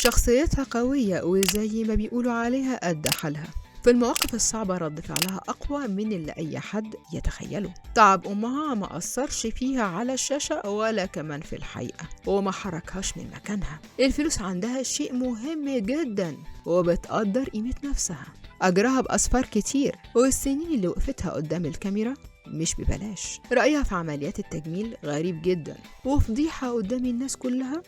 شخصيتها قوية وزي ما بيقولوا عليها قد حالها. في المواقف الصعبة رد فعلها أقوى من اللي أي حد يتخيله. تعب أمها ما أثرش فيها على الشاشة ولا كمان في الحقيقة، وما حركهاش من مكانها. الفلوس عندها شيء مهم جدا، وبتقدر قيمة نفسها. أجرها بأسفار كتير، والسنين اللي وقفتها قدام الكاميرا مش ببلاش. رأيها في عمليات التجميل غريب جدا، وفضيحة قدام الناس كلها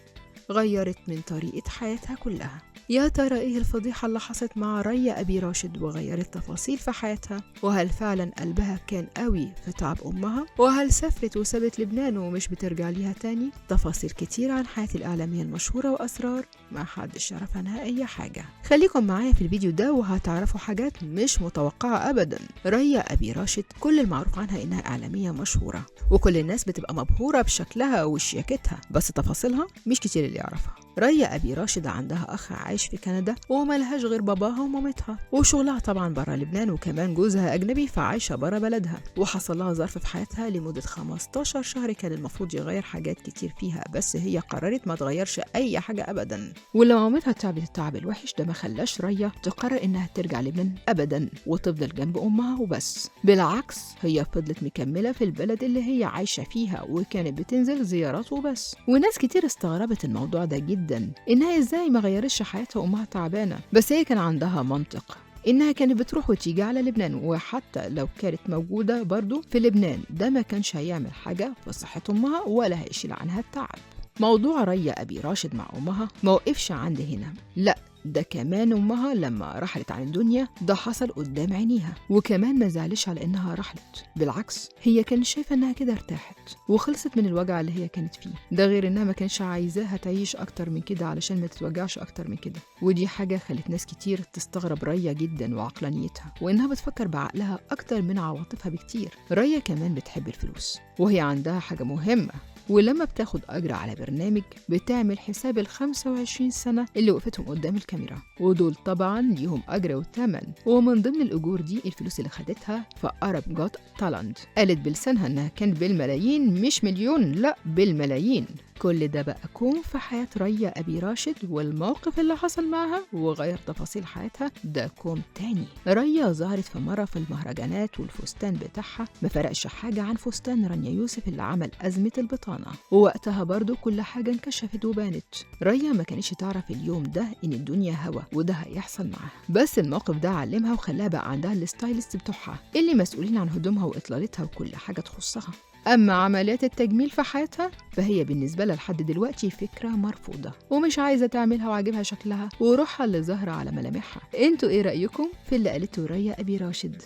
غيرت من طريقة حياتها كلها. يا ترى ايه الفضيحة اللي حصلت مع ريا أبي راشد وغيرت تفاصيل في حياتها؟ وهل فعلا قلبها كان قوي في تعب أمها؟ وهل سافرت وسابت لبنان ومش بترجع ليها تاني؟ تفاصيل كتير عن حياة الإعلامية المشهورة وأسرار ما حدش يعرف عنها أي حاجة. خليكم معايا في الفيديو ده وهتعرفوا حاجات مش متوقعة أبدا. ريا أبي راشد كل المعروف عنها إنها إعلامية مشهورة، وكل الناس بتبقى مبهورة بشكلها وشياكتها، بس تفاصيلها مش كتير اللي يعرفها. ريا أبي راشد عندها أخ عايش في كندا وملهاش غير باباها ومامتها، وشغلها طبعا برا لبنان، وكمان جوزها أجنبي فعايشة برا بلدها. وحصل لها ظرف في حياتها لمدة 15 شهر كان المفروض يغير حاجات كتير فيها، بس هي قررت ما تغيرش أي حاجة أبدا. ولما مامتها تعبت التعب الوحش ده ما خلاش ريا تقرر إنها ترجع لبنان أبدا وتفضل جنب أمها وبس. بالعكس، هي فضلت مكملة في البلد اللي هي عايشة فيها، وكانت بتنزل زيارات وبس. وناس كتير استغربت الموضوع ده جدا، إنها إزاي ما غيرتش حياتها وأمها تعبانة. بس هي كان عندها منطق، إنها كانت بتروح وتيجي على لبنان، وحتى لو كانت موجودة برضو في لبنان ده ما كانش هيعمل حاجة في صحة أمها ولا هيشيل عنها التعب. موضوع ريا أبي راشد مع أمها ما وقفش عند هنا، لأ، ده كمان أمها لما رحلت عن الدنيا ده حصل قدام عينيها، وكمان ما زعلش على إنها رحلت. بالعكس، هي كانت شايفة إنها كده ارتاحت وخلصت من الوجع اللي هي كانت فيه. ده غير إنها ما كانش عايزاها تعيش أكتر من كده علشان ما تتوجعش أكتر من كده. ودي حاجة خلت ناس كتير تستغرب ريا جدا وعقلانيتها، وإنها بتفكر بعقلها أكتر من عواطفها بكتير. ريا كمان بتحب الفلوس، وهي عندها حاجة مهمة، ولما بتاخد أجر على برنامج بتعمل حساب ال25 سنة اللي وقفتهم قدام الكاميرا، ودول طبعا ليهم أجر وثمن. ومن ضمن الأجور دي الفلوس اللي خدتها في أرب جوت تالنت، قالت بلسانها إنها كان بالملايين، مش مليون، لأ بالملايين. كل ده بقى كون في حياة ريا أبي راشد، والموقف اللي حصل معها وغير تفاصيل حياتها ده كون تاني. ريا ظهرت في مرة في المهرجانات، والفستان بتاعها ما فرقش حاجة عن فستان رانيا يوسف اللي عمل أزمة البطانة، ووقتها برضو كل حاجة انكشفت وبانت. ريا ما كانتش تعرف اليوم ده إن الدنيا هوا وده هيحصل معاها، بس الموقف ده علمها وخلاها بقى عندها الستايلست بتوعها اللي مسؤولين عن هدومها وإطلالتها وكل حاجة تخصها. أما عمليات التجميل في حياتها فهي بالنسبة لها لحد دلوقتي فكرة مرفوضة، ومش عايزة تعملها وعاجبها شكلها وروحها اللي ظاهرة على ملامحها. انتوا ايه رأيكم في اللي قالته ريا أبي راشد؟